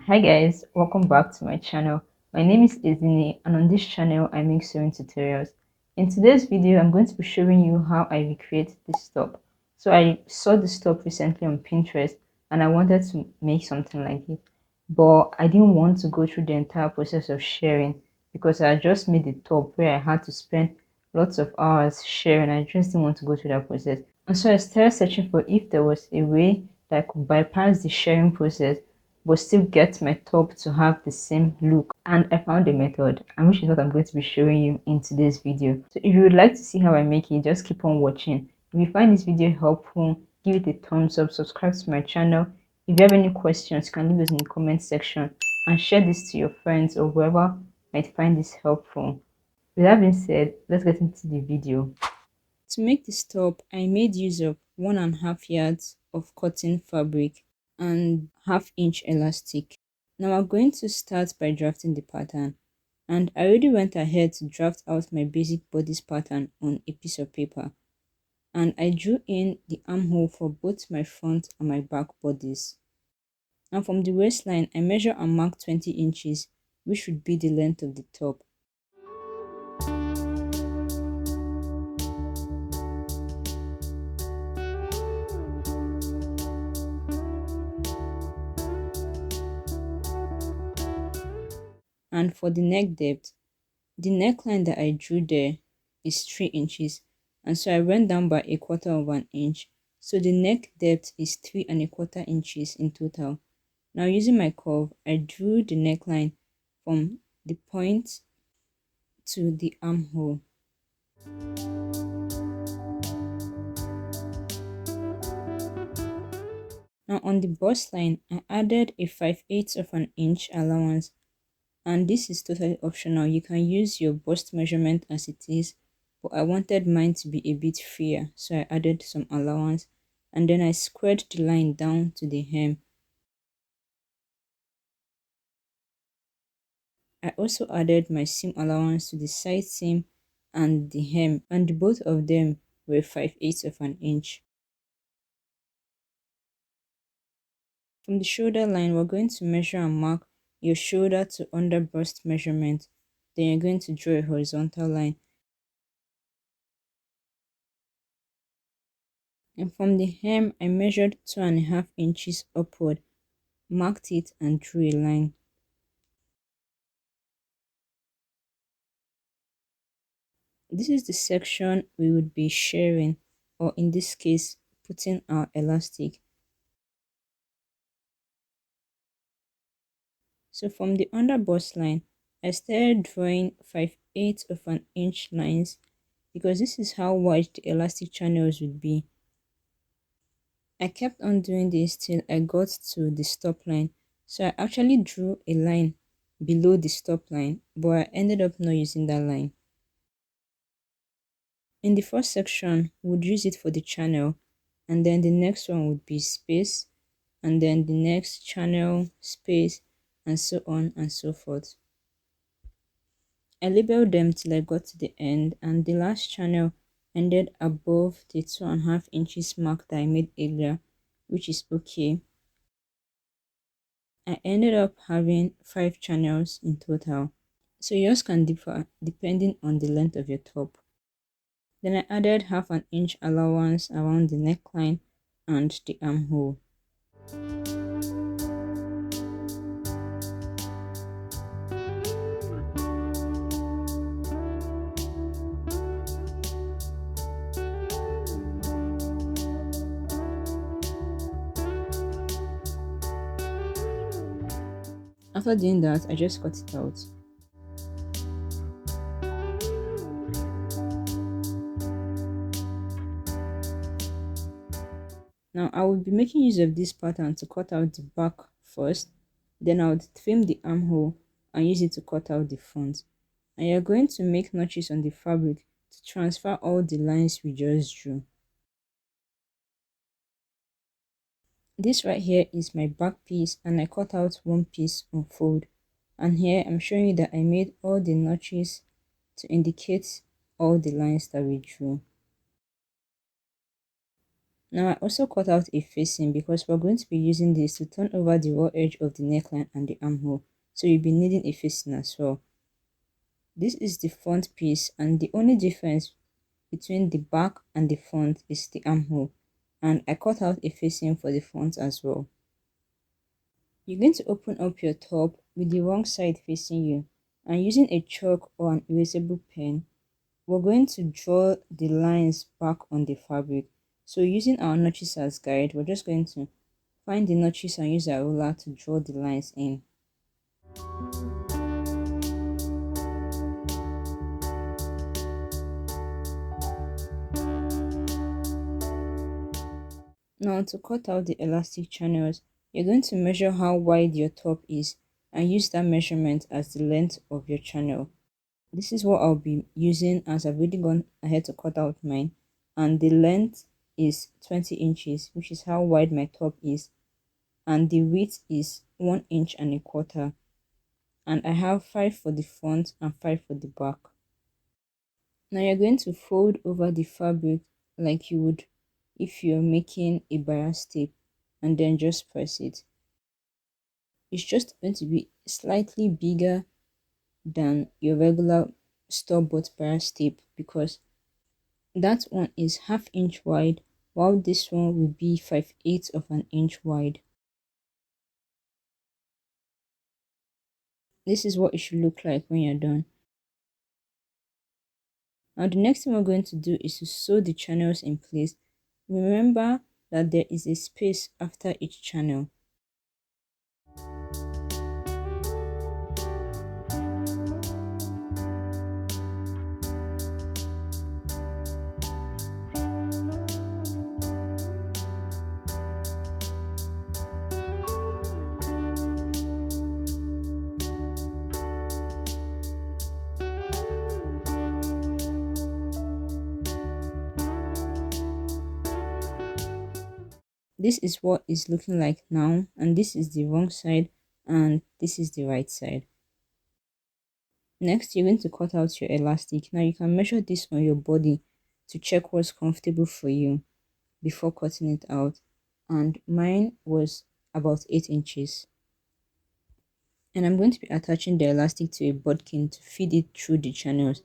Hi guys, welcome back to my channel. My name is Ezine and on this channel I make sewing tutorials. In today's video I'm going to be showing you how I recreate this top. So I saw this top recently on Pinterest and I wanted to make something like it. But I didn't want to go through the entire process of sharing because I just made the top where I had to spend lots of hours sharing. I just didn't want to go through that process. And so I started searching for if there was a way that I could bypass the sharing process but still get my top to have the same look, and I found a method, and which is what I'm going to be showing you in today's video. So if you would like to see how I make it, just keep on watching. If you find this video helpful, give it a thumbs up, subscribe to my channel. If you have any questions, you can leave those in the comment section and share this to your friends or whoever might find this helpful. With that being said, let's get into the video. To make this top, I made use of 1.5 yards of cotton fabric and 1/2 inch elastic. Now I'm going to start by drafting the pattern, and I already went ahead to draft out my basic bodice pattern on a piece of paper, and I drew in the armhole for both my front and my back bodies. And from the waistline I measure and mark 20 inches, which would be the length of the top. And for the neck depth, the neckline that I drew there is 3 inches, and so I went down by 1/4 inch. So the neck depth is 3¼ inches in total. Now using my curve, I drew the neckline from the point to the armhole. Now on the bust line, I added a 5/8 inch allowance, and this is totally optional. You can use your bust measurement as it is, but I wanted mine to be a bit freer, so I added some allowance, and then I squared the line down to the hem. I also added my seam allowance to the side seam and the hem, and both of them were 5/8 inch. From the shoulder line, we're going to measure and mark your shoulder to under bust measurement. Then you're going to draw a horizontal line. And from the hem, I measured 2.5 inches upward, marked it and drew a line. This is the section we would be sharing, or in this case, putting our elastic. So from the under bust line, I started drawing 5/8 inch lines because this is how wide the elastic channels would be. I kept on doing this till I got to the stop line, so I actually drew a line below the stop line, but I ended up not using that line. In the first section, we'd use it for the channel, and then the next one would be space, and then the next channel, space, and so on and so forth. I labeled them till I got to the end, and the last channel ended above the 2.5 inches mark that I made earlier, which is okay. I ended up having 5 channels in total, so yours can differ depending on the length of your top. Then I added 1/2 inch allowance around the neckline and the armhole. After doing that, I just cut it out. Now I will be making use of this pattern to cut out the back first, then I would trim the armhole and use it to cut out the front. And you're going to make notches on the fabric to transfer all the lines we just drew. This right here is my back piece, and I cut out one piece on fold, and here I'm showing you that I made all the notches to indicate all the lines that we drew. Now I also cut out a facing because we're going to be using this to turn over the raw edge of the neckline and the armhole. So you'll be needing a facing as well. This is the front piece, and the only difference between the back and the front is the armhole, and I cut out a facing for the front as well. You're going to open up your top with the wrong side facing you, and using a chalk or an erasable pen, we're going to draw the lines back on the fabric. So using our notches as guide, we're just going to find the notches and use our ruler to draw the lines in. Now to cut out the elastic channels, you're going to measure how wide your top is and use that measurement as the length of your channel. This is what I'll be using as I've already gone ahead to cut out mine, and the length is 20 inches, which is how wide my top is, and the width is 1 and a quarter, and I have 5 for the front and 5 for the back. Now you're going to fold over the fabric like you would if you're making a bias tape, and then just press it. It's just going to be slightly bigger than your regular store-bought bias tape because that one is ½ inch wide, while this one will be 5/8 of an inch wide. This is what it should look like when you're done. Now the next thing we're going to do is to sew the channels in place. Remember that there is a space after each channel. This is what it's looking like now, and this is the wrong side and this is the right side. Next, you're going to cut out your elastic. Now you can measure this on your body to check what's comfortable for you before cutting it out, and mine was about 8 inches. And I'm going to be attaching the elastic to a bodkin to feed it through the channels.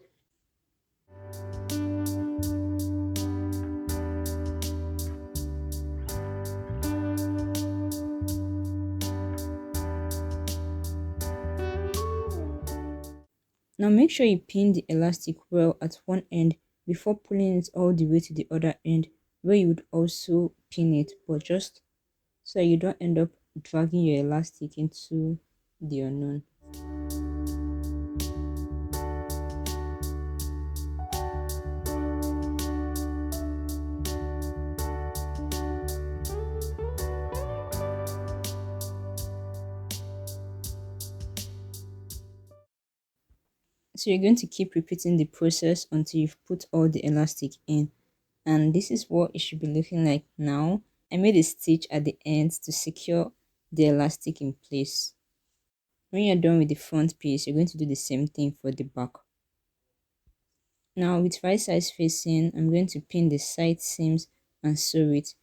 Now make sure you pin the elastic well at one end before pulling it all the way to the other end where you would also pin it, but just so you don't end up dragging your elastic into the unknown. So you're going to keep repeating the process until you've put all the elastic in, and this is what it should be looking like now. I made a stitch at the end to secure the elastic in place. When you're done with the front piece, you're going to do the same thing for the back. Now with right sides facing, I'm going to pin the side seams and sew it.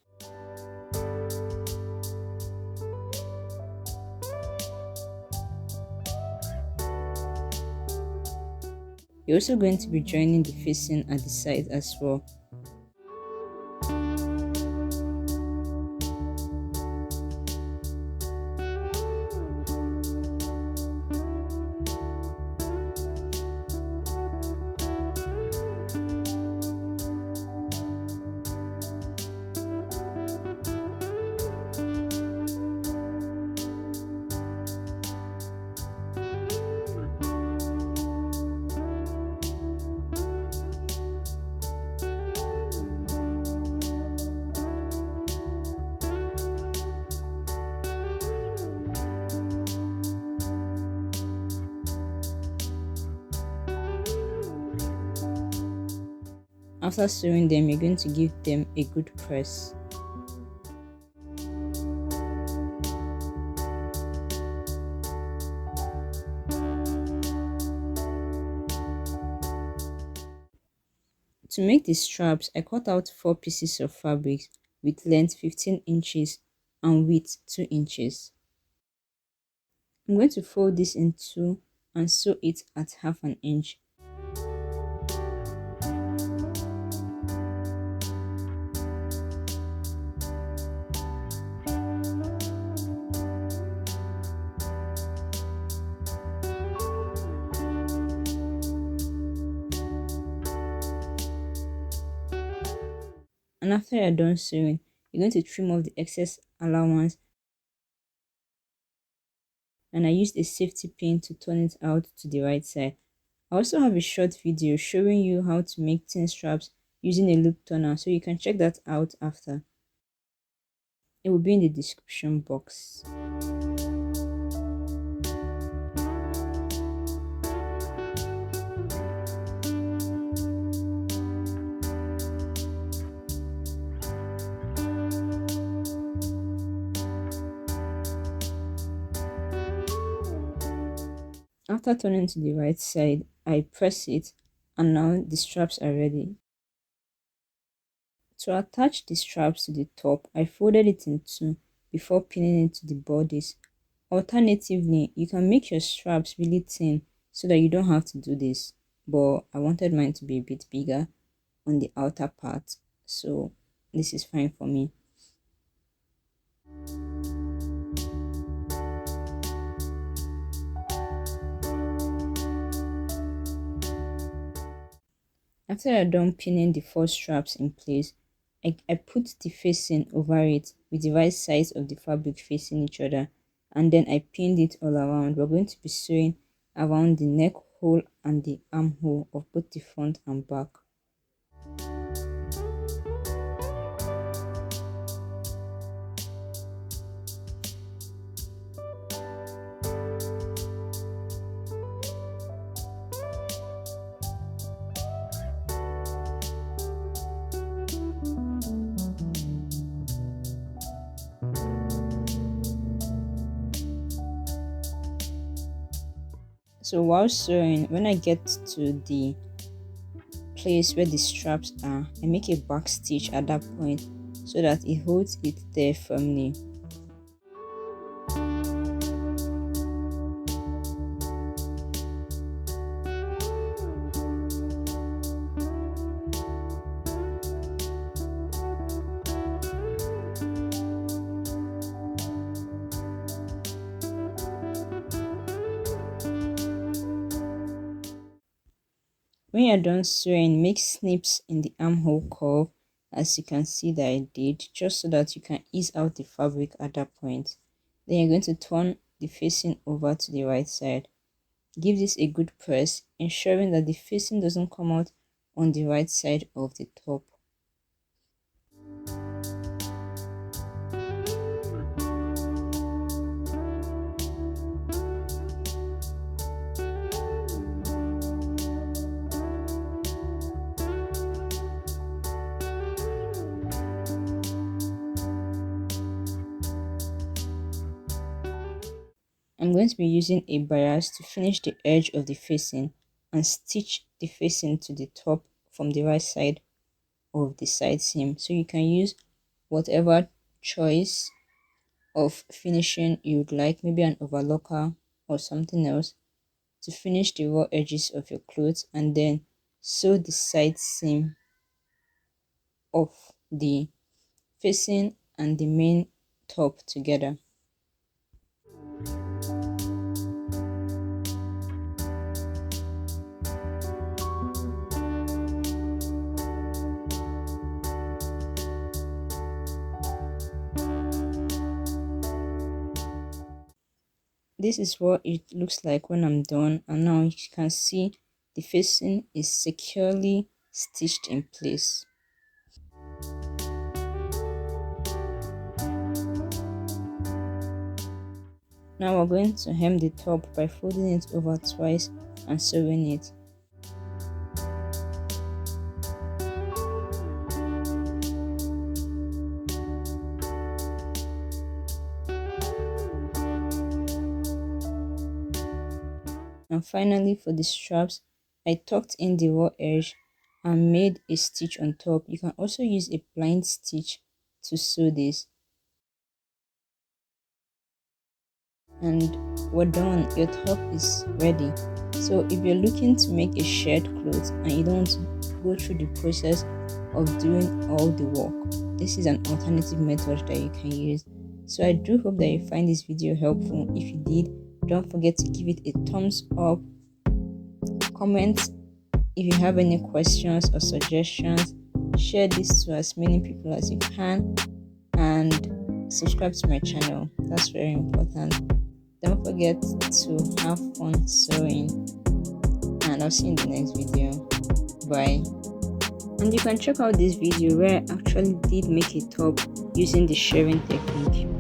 You're also going to be joining the facing at the side as well. After sewing them, you're going to give them a good press. To make the straps, I cut out 4 pieces of fabric with length 15 inches and width 2 inches. I'm going to fold this in two and sew it at half an inch. And after you're done sewing, you're going to trim off the excess allowance, and I used a safety pin to turn it out to the right side. I also have a short video showing you how to make thin straps using a loop turner, so you can check that out after. It will be in the description box. After turning to the right side, I press it, and now the straps are ready. To attach the straps to the top, I folded it in two before pinning it to the bodies. Alternatively, you can make your straps really thin so that you don't have to do this, but I wanted mine to be a bit bigger on the outer part, so this is fine for me. After you're done pinning the four straps in place, I put the facing over it with the right sides of the fabric facing each other, and then I pinned it all around. We're going to be sewing around the neck hole and the armhole of both the front and back. So while sewing, when I get to the place where the straps are, I make a back stitch at that point so that it holds it there firmly. When you're done sewing, make snips in the armhole curve, as you can see that I did, just so that you can ease out the fabric at that point. Then you're going to turn the facing over to the right side. Give this a good press, ensuring that the facing doesn't come out on the right side of the top. I'm going to be using a bias to finish the edge of the facing and stitch the facing to the top from the right side of the side seam. So you can use whatever choice of finishing you would like, maybe an overlocker or something else, to finish the raw edges of your clothes, and then sew the side seam of the facing and the main top together. This is what it looks like when I'm done, and now you can see the facing is securely stitched in place. Now we're going to hem the top by folding it over twice and sewing it. And finally, for the straps, I tucked in the raw edge and made a stitch on top. You can also use a blind stitch to sew this. And we're done. Your top is ready. So if you're looking to make a shared clothes and you don't want to go through the process of doing all the work, this is an alternative method that you can use. So I do hope that you find this video helpful. If you did, don't forget to give it a thumbs up, comment if you have any questions or suggestions, share this to as many people as you can, and subscribe to my channel. That's very important. Don't forget to have fun sewing, and I'll see you in the next video. Bye. And you can check out this video where I actually did make a top using the shirring technique.